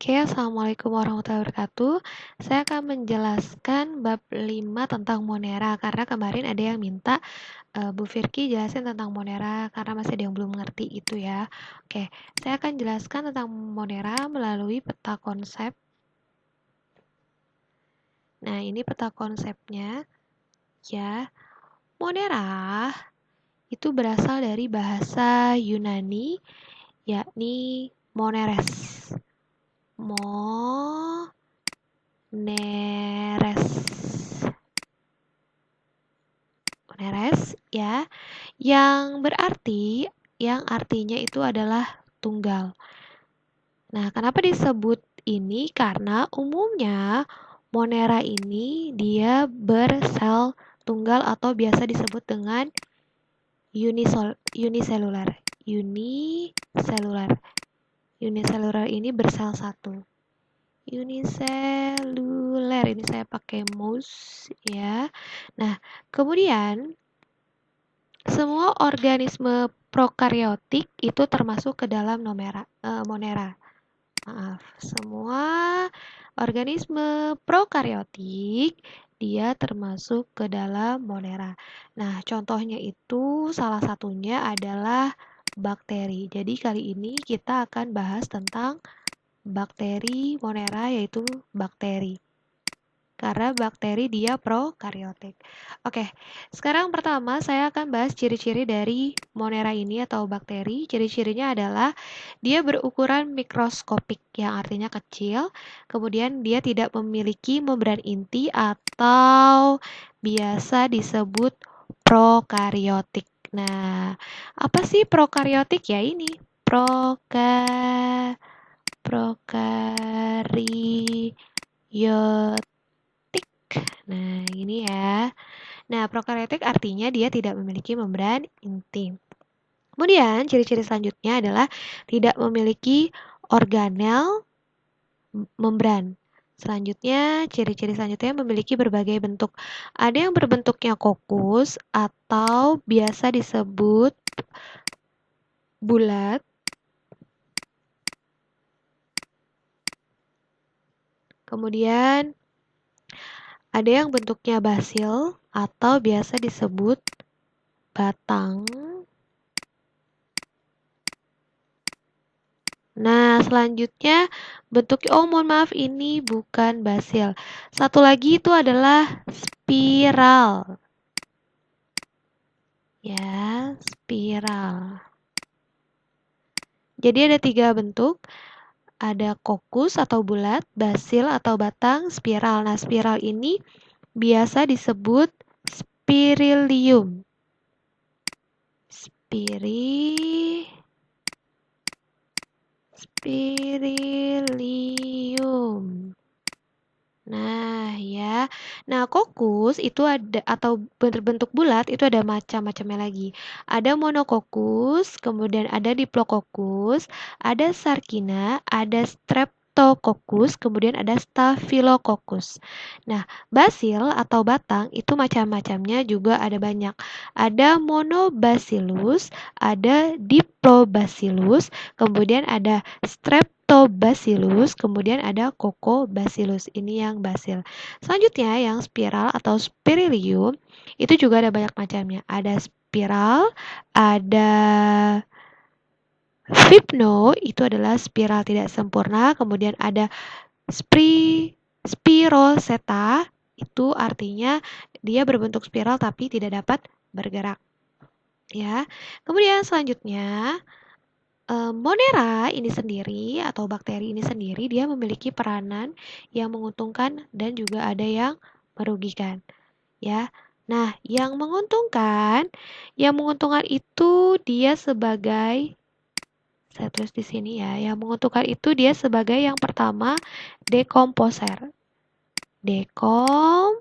Oke, Assalamualaikum warahmatullahi wabarakatuh. Saya akan menjelaskan bab 5 tentang Monera, karena kemarin ada yang minta Bu Firki jelasin tentang Monera, karena masih ada yang belum mengerti itu ya. Oke, saya akan jelaskan tentang Monera melalui peta konsep. Nah, ini peta konsepnya ya. Monera itu berasal dari bahasa Yunani, yakni Moneres. Moneres ya, yang artinya itu adalah tunggal. Nah, kenapa disebut ini? Karena umumnya Monera ini dia bersel tunggal atau biasa disebut dengan uniselular. Uniselular ini bersel satu. Uniselular ini saya pakai mouse ya. Nah, kemudian semua organisme prokariotik itu termasuk ke dalam Monera. Maaf, semua organisme prokariotik dia termasuk ke dalam Monera. Nah, contohnya itu salah satunya adalah bakteri. Jadi kali ini kita akan bahas tentang bakteri Monera, yaitu bakteri. Karena bakteri dia prokariotik. Oke, sekarang pertama saya akan bahas ciri-ciri dari Monera ini atau bakteri. Ciri-cirinya adalah dia berukuran mikroskopik, yang artinya kecil. Kemudian dia tidak memiliki membran inti atau biasa disebut prokariotik. Nah, apa sih prokariotik ya ini? Prokariotik. Nah, ini ya. Nah, prokariotik artinya dia tidak memiliki membran inti. Kemudian, ciri-ciri selanjutnya adalah tidak memiliki organel membran. Selanjutnya, ciri-ciri selanjutnya memiliki berbagai bentuk. Ada yang berbentuknya kokus atau biasa disebut bulat. Kemudian, ada yang bentuknya basil atau biasa disebut batang. Nah, selanjutnya mohon maaf, ini bukan basil. Satu lagi itu adalah spiral. Ya, spiral. Jadi ada 3 bentuk. Ada kokus atau bulat, basil atau batang, spiral. Nah, spiral ini biasa disebut spirilium. Spirilium. Nah, ya. Nah, kokus itu ada atau berbentuk bulat itu ada macam-macamnya lagi. Ada monokokus, kemudian ada diplococcus, ada sarkina, ada streptococcus, kemudian ada staphylococcus. Nah, basil atau batang itu macam-macamnya juga ada banyak. Ada monobacillus, ada diplobacillus, kemudian ada Streptobacillus, kemudian ada Coccobacillus. Ini yang basil. Selanjutnya yang spiral atau spirilium itu juga ada banyak macamnya. Ada spiral, ada Fibno, itu adalah spiral tidak sempurna. Kemudian ada spiroseta, itu artinya dia berbentuk spiral tapi tidak dapat bergerak. Ya. Kemudian selanjutnya Monera ini sendiri atau bakteri ini sendiri dia memiliki peranan yang menguntungkan dan juga ada yang merugikan, ya. Nah, yang menguntungkan itu dia sebagai saya tulis di sini ya. Yang menguntungkan itu dia sebagai yang pertama dekomposer. Dekomposer.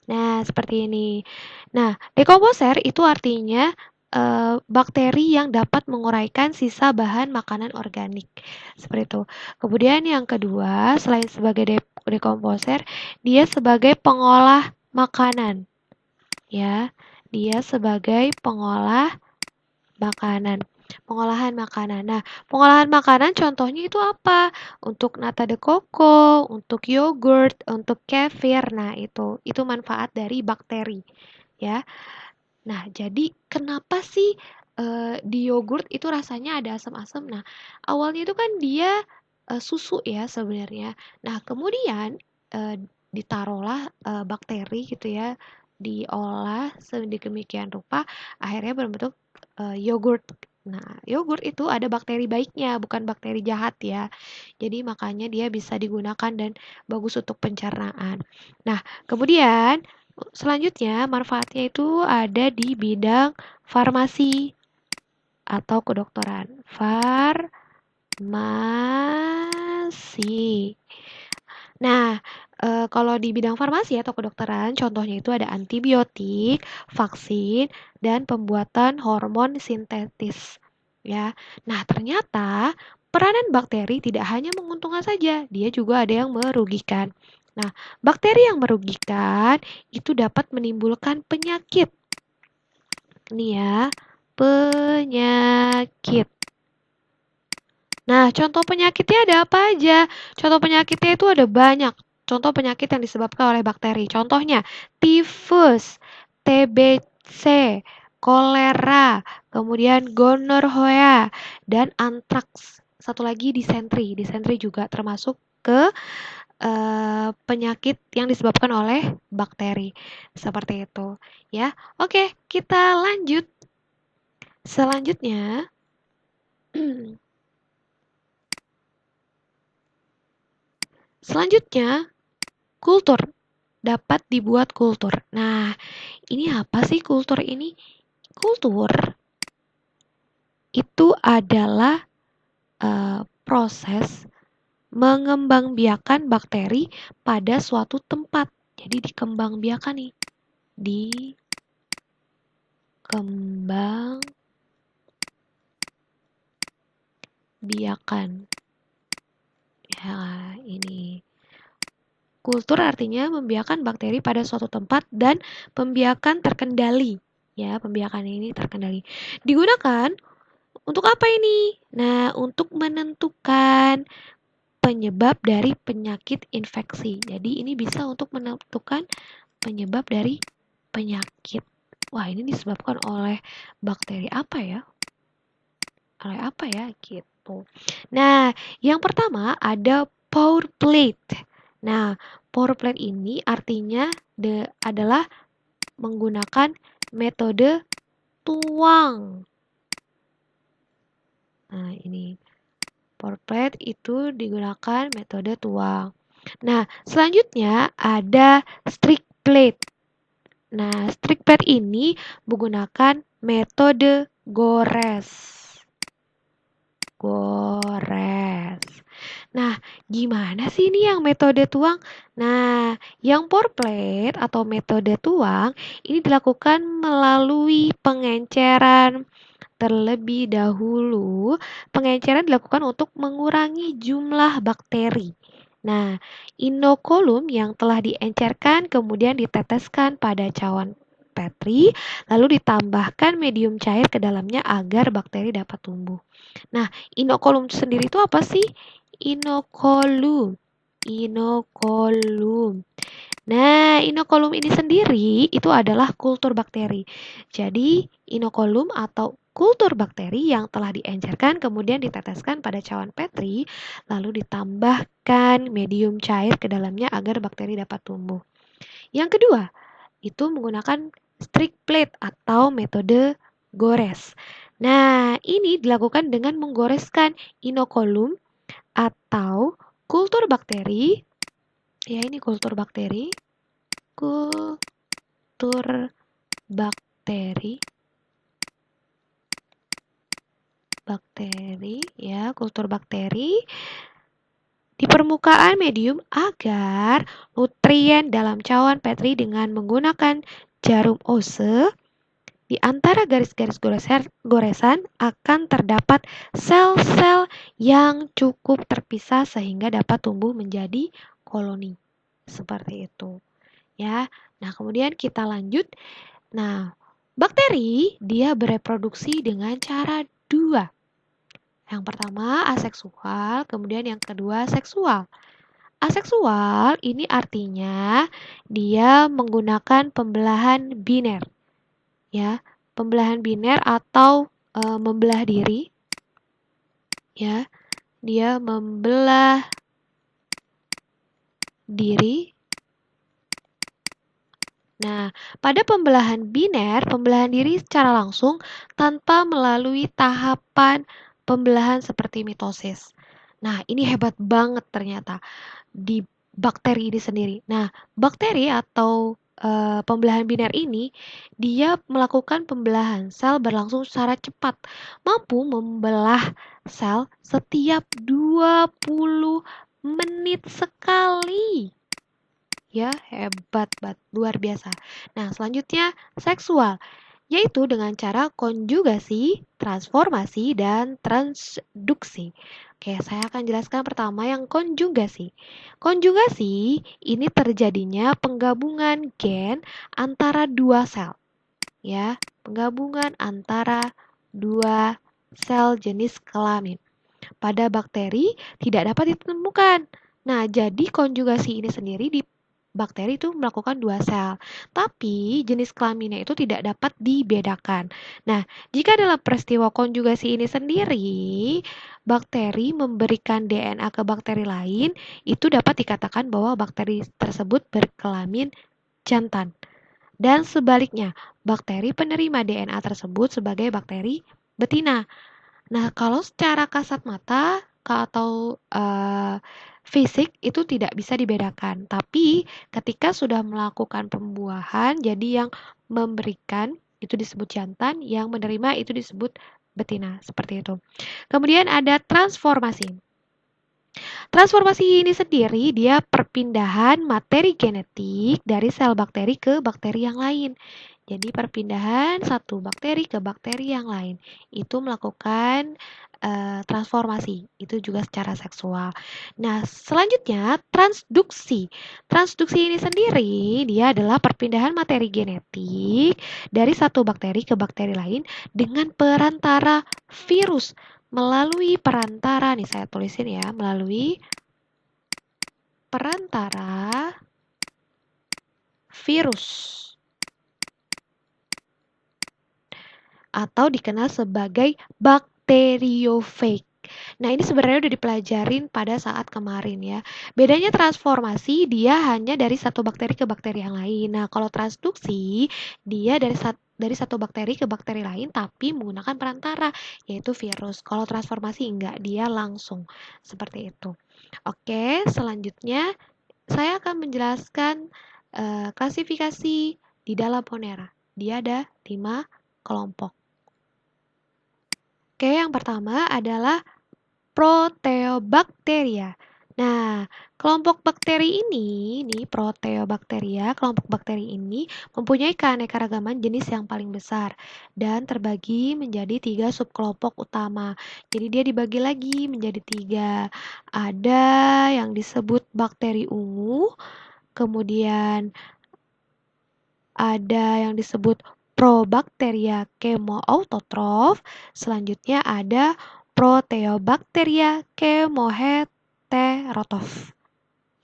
Nah, seperti ini. Nah, dekomposer itu artinya bakteri yang dapat menguraikan sisa bahan makanan organik. Seperti itu. Kemudian yang kedua, selain sebagai dekomposer, dia sebagai pengolah makanan. Ya, dia sebagai pengolahan makanan. Nah, pengolahan makanan contohnya itu apa? Untuk nata de coco, untuk yogurt, untuk kefir. Nah, itu manfaat dari bakteri, ya. Nah, jadi kenapa sih di yogurt itu rasanya ada asam-asam? Nah, awalnya itu kan dia susu ya sebenarnya. Nah, kemudian ditaruhlah bakteri gitu ya, diolah sedemikian rupa, akhirnya berbentuk yogurt. Nah, yogurt itu ada bakteri baiknya, bukan bakteri jahat ya. Jadi makanya dia bisa digunakan dan bagus untuk pencernaan. Nah, kemudian selanjutnya manfaatnya itu ada di bidang farmasi atau kedokteran. Farmasi. Nah, kalau di bidang farmasi atau kedokteran, contohnya itu ada antibiotik, vaksin, dan pembuatan hormon sintetis. Ya, nah ternyata peranan bakteri tidak hanya menguntungkan saja, dia juga ada yang merugikan. Nah, bakteri yang merugikan itu dapat menimbulkan penyakit. Nih ya, penyakit. Nah, contoh penyakitnya ada apa aja? Contoh penyakitnya itu ada banyak. Contoh penyakit yang disebabkan oleh bakteri. Contohnya tifus, TBC, kolera, kemudian gonorrhea, dan antraks. Satu lagi disentri. Disentri juga termasuk ke penyakit yang disebabkan oleh bakteri. Seperti itu, ya. Oke, kita lanjut. Selanjutnya, kultur. Dapat dibuat kultur. Nah, ini apa sih kultur ini? Kultur itu adalah proses mengembangbiakan bakteri pada suatu tempat. Jadi dikembangbiakan nih. Dikembangbiakan. Ya, ini. Kultur artinya membiarkan bakteri pada suatu tempat dan pembiakan terkendali. Ya, pembiakan ini terkendali. Digunakan untuk apa ini? Nah, untuk menentukan penyebab dari penyakit infeksi. Jadi ini bisa untuk menentukan penyebab dari penyakit. Wah, ini disebabkan oleh bakteri apa ya? Oleh apa ya? Gitu. Nah, yang pertama ada pour plate. Nah, pour plate ini artinya adalah menggunakan metode tuang. Nah, ini pour plate itu digunakan metode tuang. Nah, selanjutnya ada stick plate. Nah, stick plate ini menggunakan metode gores. Nah, gimana sih ini yang metode tuang? Nah, yang pour plate atau metode tuang ini dilakukan melalui pengenceran. Terlebih dahulu, pengenceran dilakukan untuk mengurangi jumlah bakteri. Nah, inokulum yang telah diencerkan kemudian diteteskan pada cawan Petri, lalu ditambahkan medium cair ke dalamnya agar bakteri dapat tumbuh. Nah, inokulum sendiri itu apa sih? Inokulum. Nah, inokulum ini sendiri itu adalah kultur bakteri. Jadi, inokulum atau kultur bakteri yang telah diencerkan kemudian diteteskan pada cawan Petri, lalu ditambahkan medium cair ke dalamnya agar bakteri dapat tumbuh. Yang kedua, itu menggunakan stick plate atau metode gores. Nah, ini dilakukan dengan menggoreskan inokulum atau kultur bakteri. Ya, ini kultur bakteri. Kultur bakteri ya, kultur bakteri di permukaan medium agar nutrien dalam cawan Petri dengan menggunakan jarum Ose di antara garis-garis goresan akan terdapat sel-sel yang cukup terpisah sehingga dapat tumbuh menjadi koloni. Seperti itu. Ya. Nah, kemudian kita lanjut. Nah, Bakteri, dia bereproduksi dengan cara dua. Yang pertama aseksual, kemudian yang kedua seksual. Aseksual ini artinya dia menggunakan pembelahan biner, ya, pembelahan biner atau membelah diri, ya, dia membelah diri. Nah, pada pembelahan biner, pembelahan diri secara langsung tanpa melalui tahapan pembelahan seperti mitosis. Nah, ini hebat banget ternyata di bakteri ini sendiri. Nah, bakteri atau pembelahan biner ini, dia melakukan pembelahan sel berlangsung secara cepat, mampu membelah sel setiap 20 menit sekali. Ya, hebat banget, luar biasa. Nah, selanjutnya seksual, yaitu dengan cara konjugasi, transformasi, dan transduksi. Oke, saya akan jelaskan pertama yang konjugasi. Konjugasi ini terjadinya penggabungan gen antara dua sel, ya, penggabungan antara dua sel jenis kelamin. Pada bakteri tidak dapat ditemukan. Nah, jadi konjugasi ini sendiri di bakteri itu melakukan dua sel, tapi jenis kelaminnya itu tidak dapat dibedakan. Nah, jika dalam peristiwa konjugasi ini sendiri, bakteri memberikan DNA ke bakteri lain, itu dapat dikatakan bahwa bakteri tersebut berkelamin jantan. Dan sebaliknya, bakteri penerima DNA tersebut sebagai bakteri betina. Nah, kalau secara kasat mata atau fisik itu tidak bisa dibedakan. Tapi ketika sudah melakukan pembuahan, jadi yang memberikan itu disebut jantan, yang menerima itu disebut betina, seperti itu. Kemudian ada transformasi. Transformasi ini sendiri dia perpindahan materi genetik dari sel bakteri ke bakteri yang lain. Jadi perpindahan satu bakteri ke bakteri yang lain itu melakukan transformasi, itu juga secara seksual. Nah, selanjutnya transduksi. Transduksi ini sendiri dia adalah perpindahan materi genetik dari satu bakteri ke bakteri lain dengan perantara virus. Melalui perantara, nih saya tulisin ya, melalui perantara virus atau dikenal sebagai bakteriofage. Nah, ini sebenarnya udah dipelajarin pada saat kemarin ya. Bedanya transformasi dia hanya dari satu bakteri ke bakteri yang lain. Nah, kalau transduksi dia dari satu bakteri ke bakteri lain tapi menggunakan perantara yaitu virus. Kalau transformasi enggak, dia langsung seperti itu. Oke, selanjutnya saya akan menjelaskan klasifikasi di dalam Monera. Dia ada 5 kelompok. Oke, yang pertama adalah Proteobacteria. Nah, kelompok bakteri ini, nih Proteobacteria, kelompok bakteri ini mempunyai keanekaragaman jenis yang paling besar dan terbagi menjadi 3 subkelompok utama. Jadi dia dibagi lagi menjadi 3. Ada yang disebut bakteri ungu, kemudian ada yang disebut Probacteria chemoautotrof, selanjutnya ada Proteobacteria chemoheterotrof.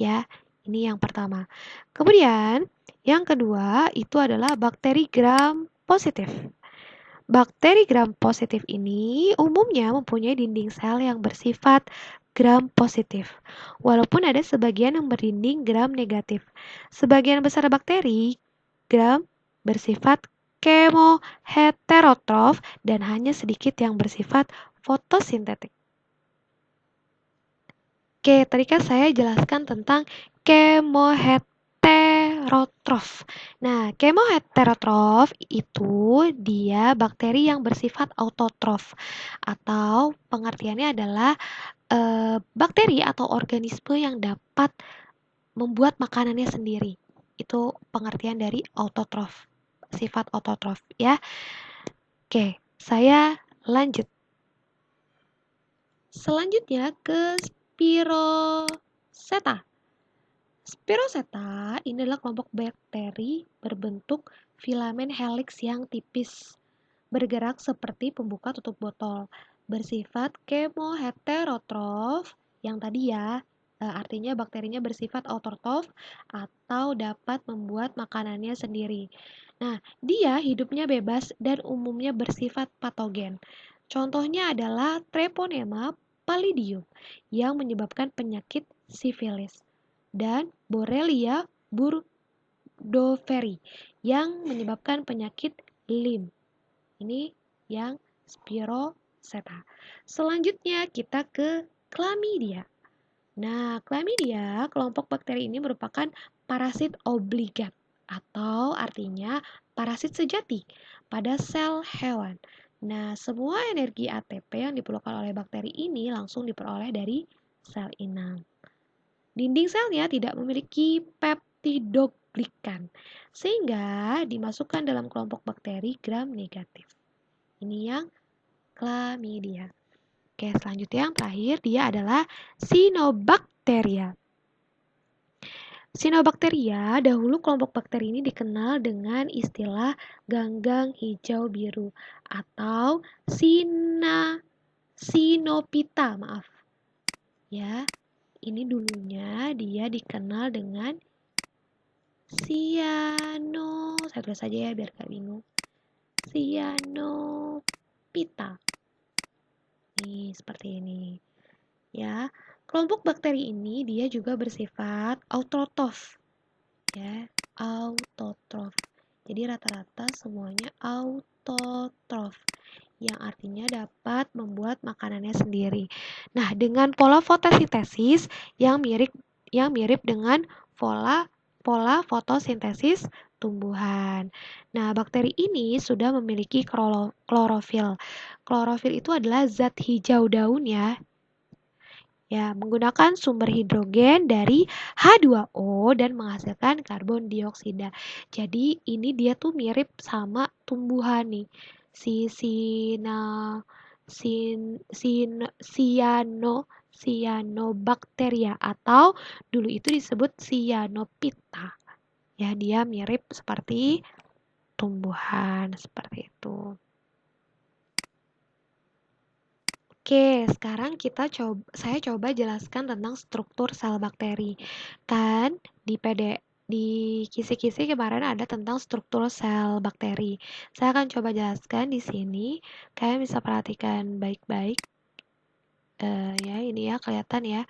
Ya, ini yang pertama. Kemudian, yang kedua itu adalah bakteri gram positif. Bakteri gram positif ini umumnya mempunyai dinding sel yang bersifat gram positif, walaupun ada sebagian yang berdinding gram negatif. Sebagian besar bakteri gram bersifat chemoheterotrof dan hanya sedikit yang bersifat fotosintetik. Oke, tadi kan saya jelaskan tentang chemoheterotrof. Nah, chemoheterotrof itu dia bakteri yang bersifat autotrof atau pengertiannya adalah bakteri atau organisme yang dapat membuat makanannya sendiri. Itu pengertian dari autotrof, sifat autotrof ya. Oke, saya lanjut. Selanjutnya ke Spiroseta. Spiroseta ini adalah kelompok bakteri berbentuk filamen helix yang tipis, bergerak seperti pembuka tutup botol, bersifat kemoheterotrof, yang tadi ya, artinya bakterinya bersifat autotrof atau dapat membuat makanannya sendiri. Nah, dia hidupnya bebas dan umumnya bersifat patogen. Contohnya adalah Treponema pallidum yang menyebabkan penyakit sifilis dan Borrelia burgdorferi yang menyebabkan penyakit Lyme. Ini yang Spiroseta. Selanjutnya kita ke Chlamydia. Nah, Chlamydia, kelompok bakteri ini merupakan parasit obligat atau artinya parasit sejati pada sel hewan. Nah, semua energi ATP yang diperlukan oleh bakteri ini langsung diperoleh dari sel inang. Dinding selnya tidak memiliki peptidoglikan, sehingga dimasukkan dalam kelompok bakteri gram negatif. Ini yang Chlamydia. Oke, selanjutnya yang terakhir dia adalah Cyanobacteria. Cyanobacteria, dahulu kelompok bakteri ini dikenal dengan istilah ganggang hijau biru atau Cyanophyta, maaf. Ya, ini dulunya dia dikenal dengan saya tulis saja ya biar gak bingung. Cyanophyta. Nih, seperti ini. Ya, kelompok bakteri ini dia juga bersifat autotrof. Ya, autotrof. Jadi rata-rata semuanya autotrof, yang artinya dapat membuat makanannya sendiri. Nah, dengan pola fotosintesis yang mirip dengan pola fotosintesis tumbuhan. Nah, bakteri ini sudah memiliki klorofil. Klorofil itu adalah zat hijau daun ya. Ya, menggunakan sumber hidrogen dari H2O dan menghasilkan karbon dioksida. Jadi, ini dia tuh mirip sama tumbuhan nih. Cyanobacteria atau dulu itu disebut Cyanophyta. Ya, dia mirip seperti tumbuhan seperti itu. Oke, sekarang saya coba jelaskan tentang struktur sel bakteri. Kan di kisi-kisi kemarin ada tentang struktur sel bakteri. Saya akan coba jelaskan di sini. Kalian bisa perhatikan baik-baik. Ya, ini ya kelihatan ya.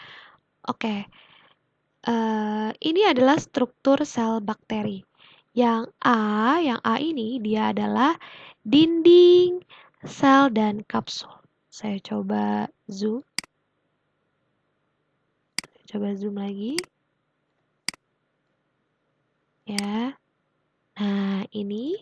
Oke. Ini adalah struktur sel bakteri. Yang A ini dia adalah dinding sel dan kapsul. Saya coba zoom. Coba zoom lagi. Ya. Nah, ini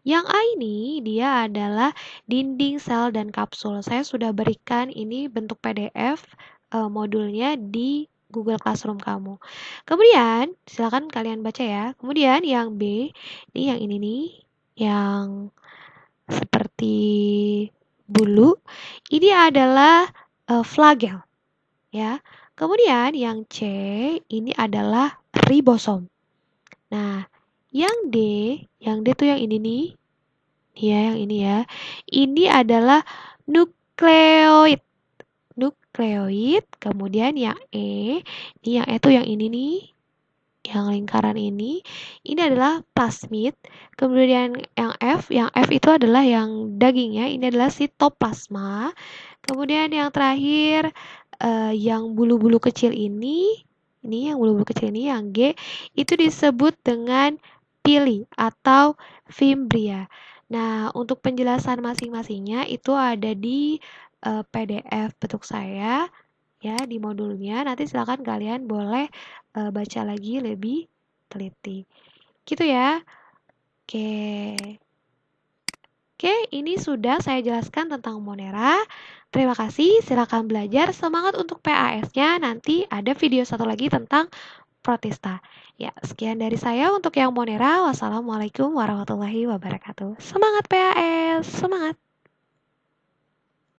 yang A ini dia adalah dinding sel dan kapsul. Saya sudah berikan ini bentuk PDF modulnya di Google Classroom kamu. Kemudian, silakan kalian baca ya. Kemudian yang B, ini yang ini nih, yang seperti bulu. Ini adalah flagel, ya. Kemudian yang C, ini adalah ribosom. Nah, yang D tuh yang ini nih. Ya, yang ini ya. Ini adalah nukleoid. Kemudian yang E, ini yang E tuh yang ini nih. Yang lingkaran ini adalah plasmid. Kemudian yang F itu adalah yang dagingnya, ini adalah sitoplasma. Kemudian yang terakhir yang bulu-bulu kecil ini yang bulu-bulu kecil ini yang G itu disebut dengan pili atau fimbria. Nah, untuk penjelasan masing-masingnya itu ada di PDF bentuk saya ya di modulnya. Nanti silakan kalian boleh baca lagi lebih teliti. Gitu ya. Oke, ini sudah saya jelaskan tentang Monera. Terima kasih, silakan belajar. Semangat untuk PAS-nya. Nanti ada video satu lagi tentang Protista. Ya, sekian dari saya untuk yang Monera. Wassalamualaikum warahmatullahi wabarakatuh. Semangat PAS, semangat!